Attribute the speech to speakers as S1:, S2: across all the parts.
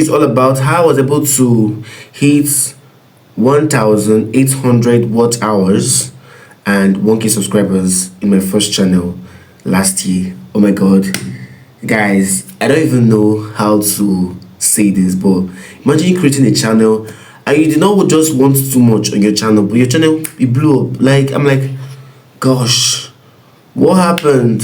S1: It's all about how I was able to hit 1,800 watch hours and 1K subscribers in my first channel last year. Oh my god, guys, I don't even know how to say this, but imagine creating a channel and you did not just want too much on your channel, but your channel, it blew up. Like, I'm like, gosh, what happened?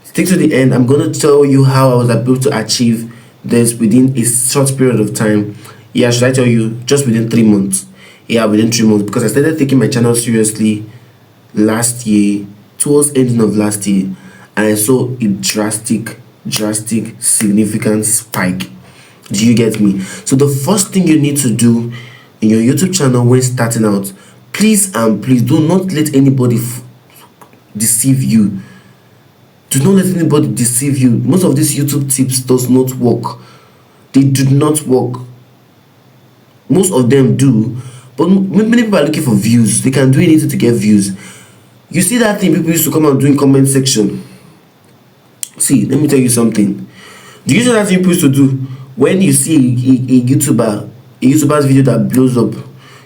S1: Stick to the end. I'm gonna tell you how I was able to achieve this within a short period of time. Yeah, should I tell you? Just within 3 months. Yeah, within 3 months, because I started taking my channel seriously last year, towards ending of last year, and I saw a drastic, significant spike. Do you get me? So the first thing you need to do in your YouTube channel when starting out, please and please do not let anybody deceive you. Do not let anybody deceive you. Most of these YouTube tips does not work. They do not work. Most of them do, but many people are looking for views. They can do anything to get views. You see that thing people used to come and do in comment section. See, let me tell you something. Do you see that thing people used to do when you see a YouTuber's video that blows up?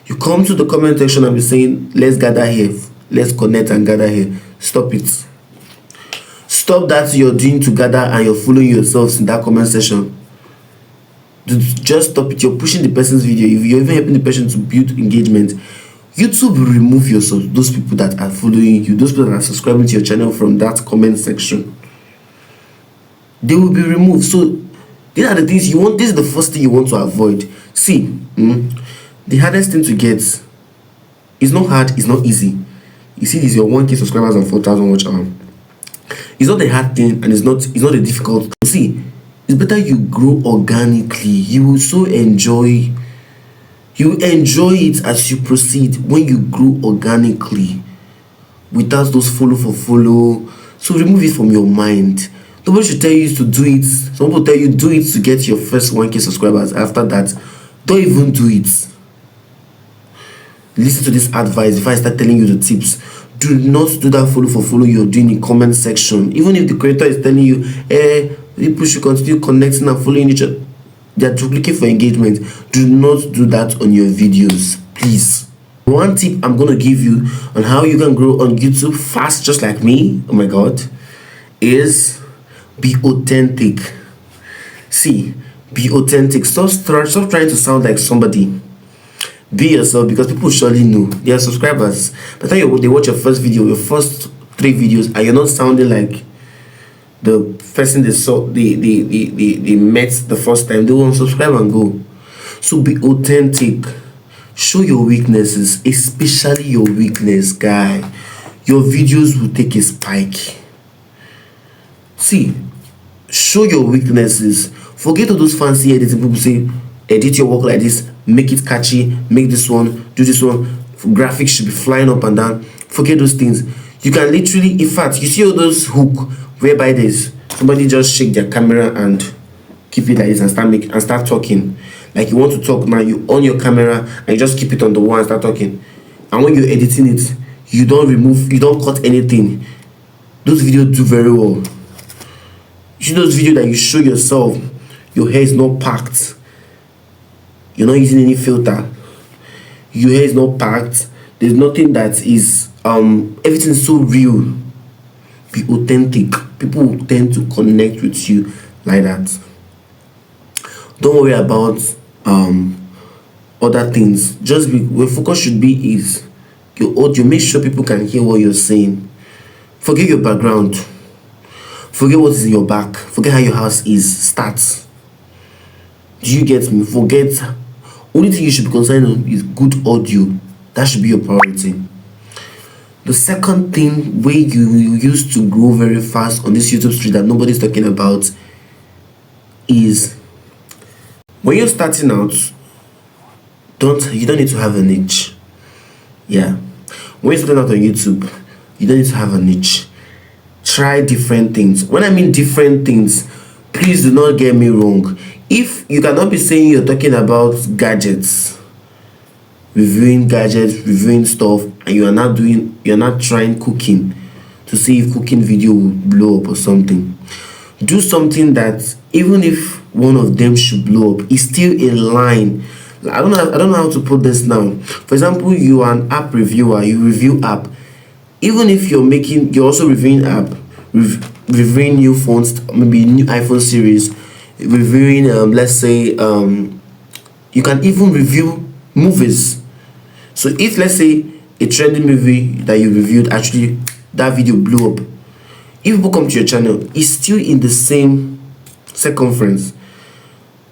S1: You come to the comment section and be saying, let's gather here, let's connect and gather here. Stop it. Stop that you're doing to gather and you're following yourselves in that comment section. Just stop it. You're pushing the person's video. If you're even helping the person to build engagement, YouTube will remove yourself, those people that are following you, those people that are subscribing to your channel from that comment section. They will be removed. So these are the things you want. This is the first thing you want to avoid. See, the hardest thing to get is not hard, it's not easy. You see, this is your 1K subscribers and 4,000 watch hours. It's not a hard thing and it's not a difficult thing. See, it's better you grow organically. You will so enjoy it as you proceed when you grow organically without those follow for follow. So remove it from your mind. Nobody should tell you to do it. Some people tell you do it to get your first 1K subscribers. After that, don't even do it. Listen to this advice before I start telling you the tips. Do not do that follow for follow you're doing in comment section. Even if the creator is telling you, people should continue connecting and following each other, they're looking for engagement. Do not do that on your videos, please. One tip I'm going to give you on how you can grow on YouTube fast, just like me, oh my god, is be authentic. See, be authentic. Stop trying to sound like somebody. Be yourself, because people surely know. They are subscribers. By the time they watch your first video, your first 3 videos, and you're not sounding like the person they saw, they met the first time, they will unsubscribe and go. So be authentic. Show your weaknesses, especially your weakness, guy. Your videos will take a spike. See, show your weaknesses. Forget all those fancy editing. People say, edit your work like this, make it catchy, make this one, do this one, graphics should be flying up and down. Forget those things. You can literally, in fact, you see all those hook whereby there's somebody just shake their camera and keep it like this and start talking. Like you want to talk now, you on your camera and you just keep it on the wall and start talking. And when you're editing it, you don't cut anything. Those videos do very well. You see those videos that you show yourself, your hair is not packed. You're not using any filter. Your hair is not packed. There's nothing that is everything is so real. Be authentic. People will tend to connect with you like that. Don't worry about other things. Just where focus should be is your audio. Make sure people can hear what you're saying. Forget your background. Forget what is in your back. Forget how your house is. Start. Do you get me? Forget. Only thing you should be concerned on is good audio. That should be your priority. The second thing where you use to grow very fast on this YouTube street that nobody's talking about is when you're starting out, you don't need to have a niche. Yeah. When you're starting out on YouTube, you don't need to have a niche. Try different things. When I mean different things, please do not get me wrong. If you cannot be saying you're talking about gadgets, reviewing stuff, and you're not trying cooking to see if cooking video will blow up or something. Do something that even if one of them should blow up. It's still in line. I don't know how to put this now. For example, you are an app reviewer, you review app. Even if you're also reviewing app, reviewing new phones, maybe new iPhone series, reviewing let's say you can even review movies. So if, let's say, a trending movie that you reviewed, actually that video blew up, if people come to your channel, it's still in the same circumference.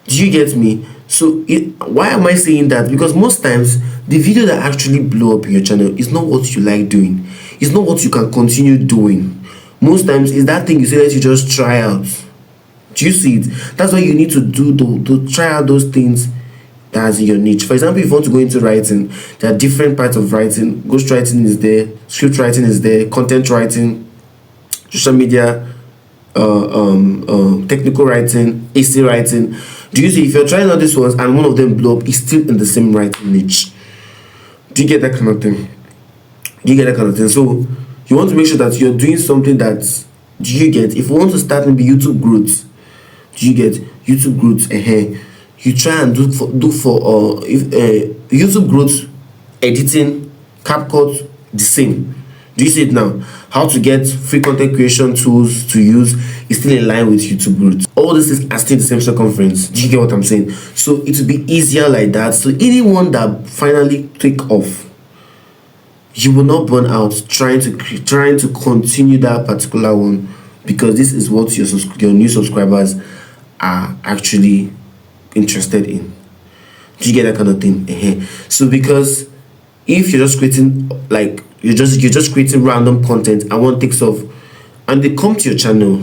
S1: Do you get me? So why am I saying that? Because most times the video that actually blow up your channel is not what you like doing. It's not what you can continue doing. Most times it's that thing you say that you just try out. Do you see it? That's what you need to do, to try out those things that's in your niche. For example, if you want to go into writing, there are different parts of writing. Ghost writing is there, script writing is there, content writing, social media, technical writing, AC writing. Do you see? If you're trying out these ones and one of them blow up, it's still in the same writing niche. Do you get that kind of thing? So you want to make sure that you're doing something that, do you get? If you want to start maybe YouTube growth, do you get YouTube growth? You try and do for YouTube growth, editing, CapCut, the same. Do you see it now? How to get free content creation tools to use is still in line with YouTube growth. All these things are still the same circumference. Do you get what I'm saying? So it will be easier like that. So anyone that finally take off, you will not burn out trying to continue that particular one, because this is what your new subscribers are actually interested in. Do you get that kind of thing? So because if you're just creating, like, you're just creating random content and one takes off and they come to your channel,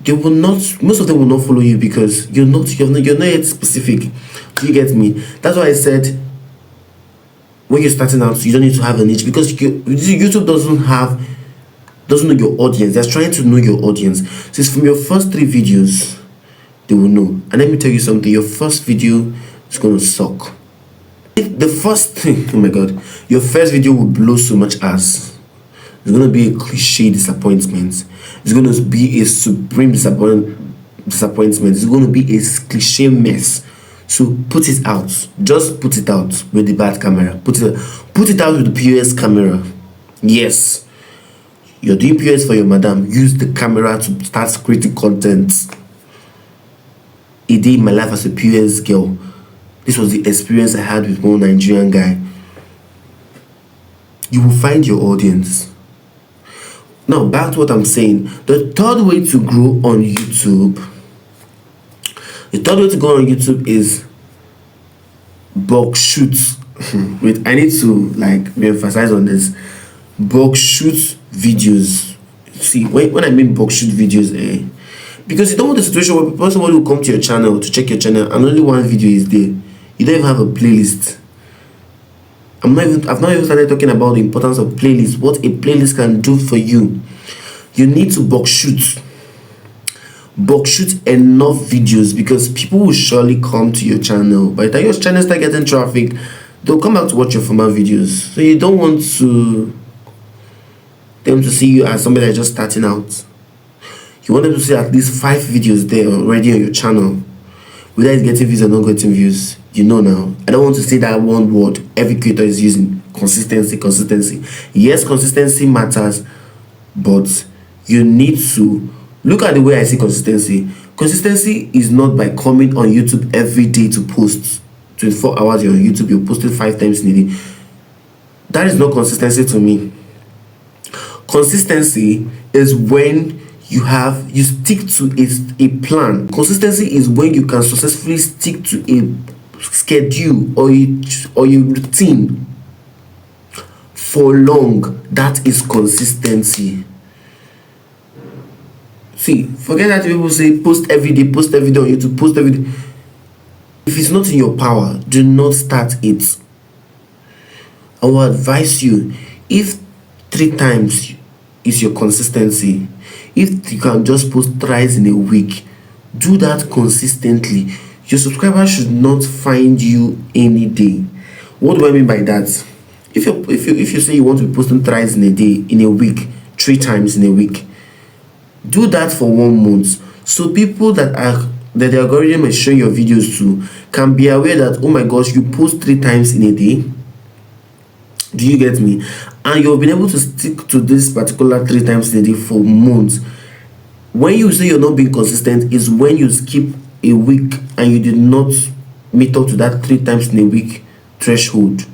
S1: they will not, most of them will not follow you because you're not yet specific. Do you get me? That's why I said when you're starting out, you don't need to have a niche, because YouTube doesn't know your audience. They're trying to know your audience. So it's from your first 3 videos they will know. And let me tell you something, your first video is going to suck. The first thing, oh my god, your first video will blow so much ass. It's going to be a cliche disappointment. It's going to be a supreme disappointment. It's going to be a cliche mess. So put it out. Just put it out with the bad camera. Put it out with the POS camera. Yes, you're doing POS for your madam. Use the camera to start creating content. A day in my life as a POS girl. This was the experience I had with one Nigerian guy. You will find your audience. Now back to what I'm saying. The third way to grow on YouTube. Is bulk shoots. Wait, I need to re-emphasize on this. Bulk shoot videos. See, when I mean bulk shoot videos, because you don't want a situation where somebody will come to your channel to check your channel and only one video is there. You don't even have a playlist. I've not even started talking about the importance of playlists, what a playlist can do for you. You need to bulk shoot enough videos, because people will surely come to your channel. By the time your channel start getting traffic, they'll come back to watch your former videos. So you don't want them to see you as somebody that's just starting out. You want them to see at least 5 videos there already on your channel. Whether it's getting views or not getting views, you know now. I don't want to say that one word every creator is using: consistency. Yes, consistency matters, but you need to look at the way I see consistency. Consistency is not by coming on YouTube every day to post. 24 hours you're on YouTube, you're posting 5 times in a day. That is not consistency to me. Consistency is when you stick to a plan. Consistency is when you can successfully stick to a schedule or a routine for long. That is consistency. See, forget that people say post every day on YouTube, post every day. If it's not in your power, do not start it. I will advise you, if 3 times is your consistency, if you can just post thrice in a week, do that consistently. Your subscribers should not find you any day. What do I mean by that? If you say you want to be posting thrice in a day, in a week, 3 times in a week, do that for 1 month. So people that are that the algorithm is showing your videos to can be aware that, oh my gosh, you post 3 times in a day. Do you get me? And you've been able to stick to this particular 3 times in a day for months. When you say you're not being consistent is when you skip a week and you did not meet up to that 3 times in a week threshold.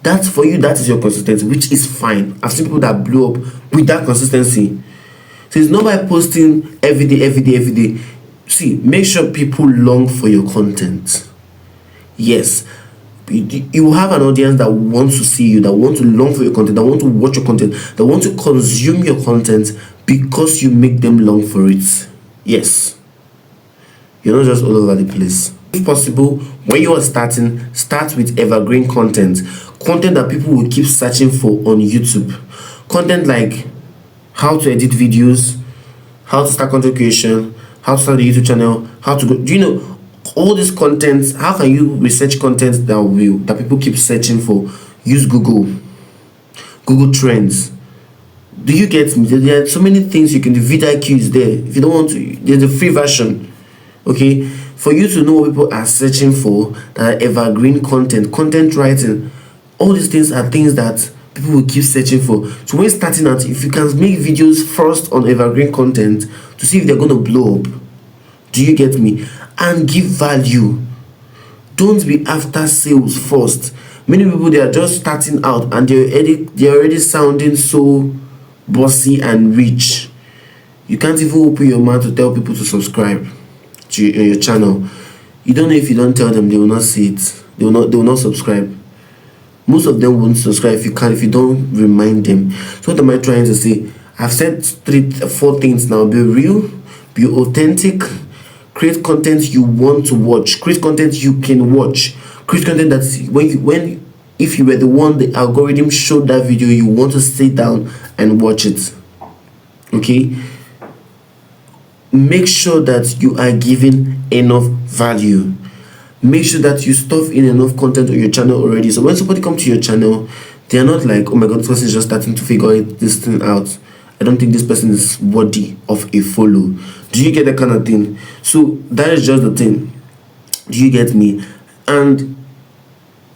S1: That's for you, that is your consistency, which is fine. I've seen people that blow up with that consistency. So it's not by posting every day. See, make sure people long for your content. Yes, you have an audience that wants to see you, that want to long for your content, that want to watch your content, that want to consume your content because you make them long for it. Yes, you're not just all over the place. If possible, when you are starting, start with evergreen content that people will keep searching for on YouTube. Content like how to edit videos, how to start content creation, how to start a YouTube channel, how to go. Do you know all this content? How can you research content that people keep searching for? Use Google Trends. Do you get me? There are so many things you can do. vidIQ is there. If you don't want to, there's a free version. Okay, for you to know what people are searching for, that are evergreen content writing, all these things are things that people will keep searching for. So when starting out, if you can make videos first on evergreen content to see if they're going to blow up, do you get me? And give value. Don't be after sales first. Many people, they are just starting out and they're already sounding so bossy and rich. You can't even open your mouth to tell people to subscribe to your channel. You don't know, if you don't tell them, they will not see it. They will not subscribe. Most of them won't subscribe if you don't remind them. So what am I trying to say? I've said 4 things now. Be real, be authentic, create content you want to watch, create content you can watch, create content that if you were the one the algorithm showed that video, you want to sit down and watch it. Okay, make sure that you are giving enough value. Make sure that you stuff in enough content on your channel already, so when somebody comes to your channel, they are not like, oh my god, this person is just starting to figure this thing out. I don't think this person is worthy of a follow. Do you get that kind of thing? So that is just the thing. Do you get me? And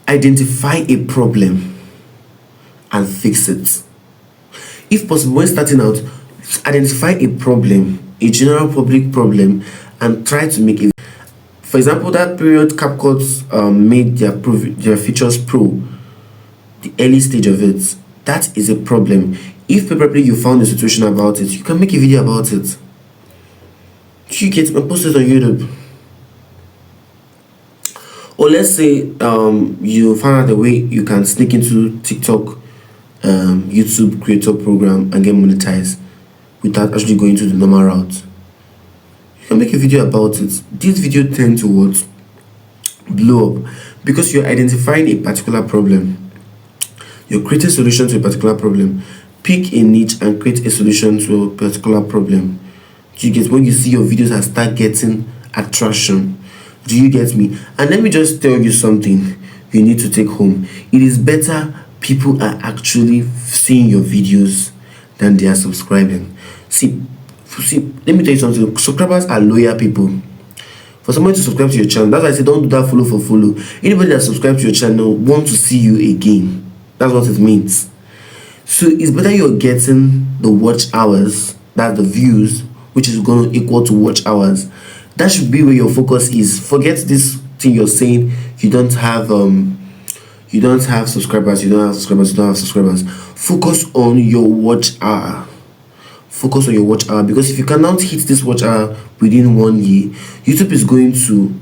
S1: identify a problem and fix it. If possible, when starting out, identify a problem, a general public problem, and try to make it. For example, that period CapCut made their features pro, the early stage of it, that is a problem. If probably you found a situation about it, you can make a video about it. You get and post it on YouTube. Or let's say you found out a way you can sneak into TikTok, YouTube creator program and get monetized without actually going to the normal route. You can make a video about it. This video tend to what? Blow up because you're identifying a particular problem. You're creating a solution to a particular problem. Pick a niche and create a solution to a particular problem. Do you get when you see your videos and start getting attraction? Do you get me? And let me just tell you something you need to take home. It is better people are actually seeing your videos than they are subscribing. See, let me tell you something. Subscribers are loyal people. For someone to subscribe to your channel, that's why I say don't do that follow for follow. Anybody that subscribes to your channel wants to see you again. That's what it means. So it's better you're getting the watch hours, that's the views, which is going to equal to watch hours. That should be where your focus is. Forget this thing you're saying you don't have subscribers, you don't have subscribers. Focus on your watch hour. Focus on your watch hour, because if you cannot hit this watch hour within 1 year, YouTube is going to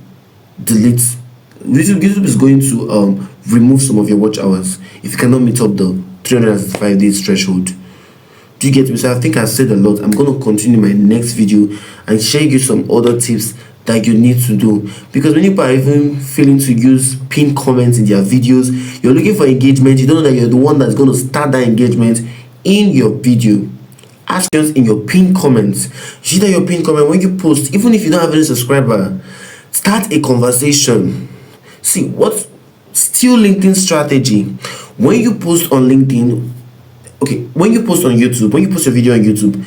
S1: YouTube is going to remove some of your watch hours if you cannot meet up the 365 days threshold. Do you get me? So I think I've said a lot. I'm going to continue my next video and share you some other tips that you need to do, because when people are even failing to use pinned comments in their videos, you're looking for engagement, you don't know that you're the one that's going to start that engagement in your video. Ask us in your pinned comments. You see that your pinned comment, when you post, even if you don't have any subscriber, start a conversation. See what still LinkedIn strategy. When you post on LinkedIn, okay, when you post on YouTube, when you post a video on YouTube,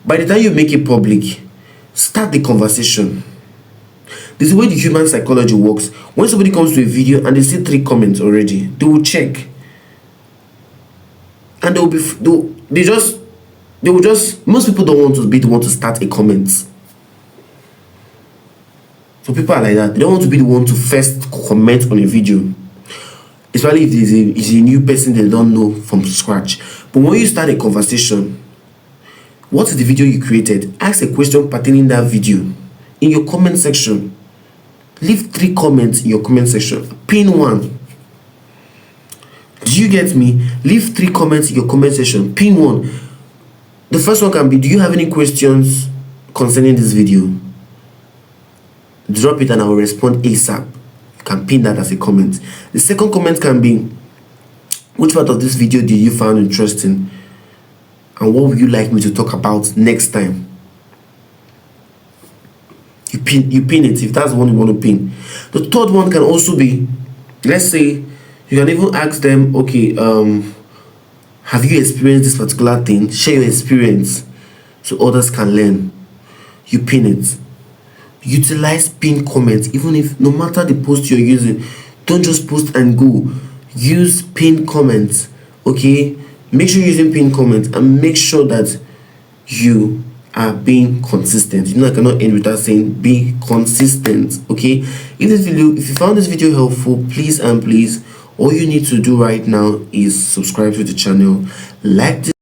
S1: by the time you make it public, start the conversation. This is the way the human psychology works. When somebody comes to a video and they see 3 comments already, they will check. And they will just, most people don't want to be the one to start a comment. So people are like that. They don't want to be the one to first comment on a video. Especially if it's a new person they don't know from scratch. But when you start a conversation, what is the video you created? Ask a question pertaining that video in your comment section. Leave 3 comments in your comment section. Pin 1. Do you get me? Leave 3 comments in your comment section. Pin 1. The first one can be, do you have any questions concerning this video? Drop it and I will respond ASAP. You can pin that as a comment. The second comment can be, which part of this video did you find interesting? And what would you like me to talk about next time? You pin it if that's the one you want to pin. The third one can also be, let's say, you can even ask them, okay, have you experienced this particular thing? Share your experience so others can learn. You pin it. Utilize pin comments, even if no matter the post you're using, don't just post and go. Use pin comments, okay? Make sure you're using pin comments and make sure that you are being consistent. You know, I cannot end without saying be consistent, okay? If you found this video helpful, please and please, all you need to do right now is subscribe to the channel, like this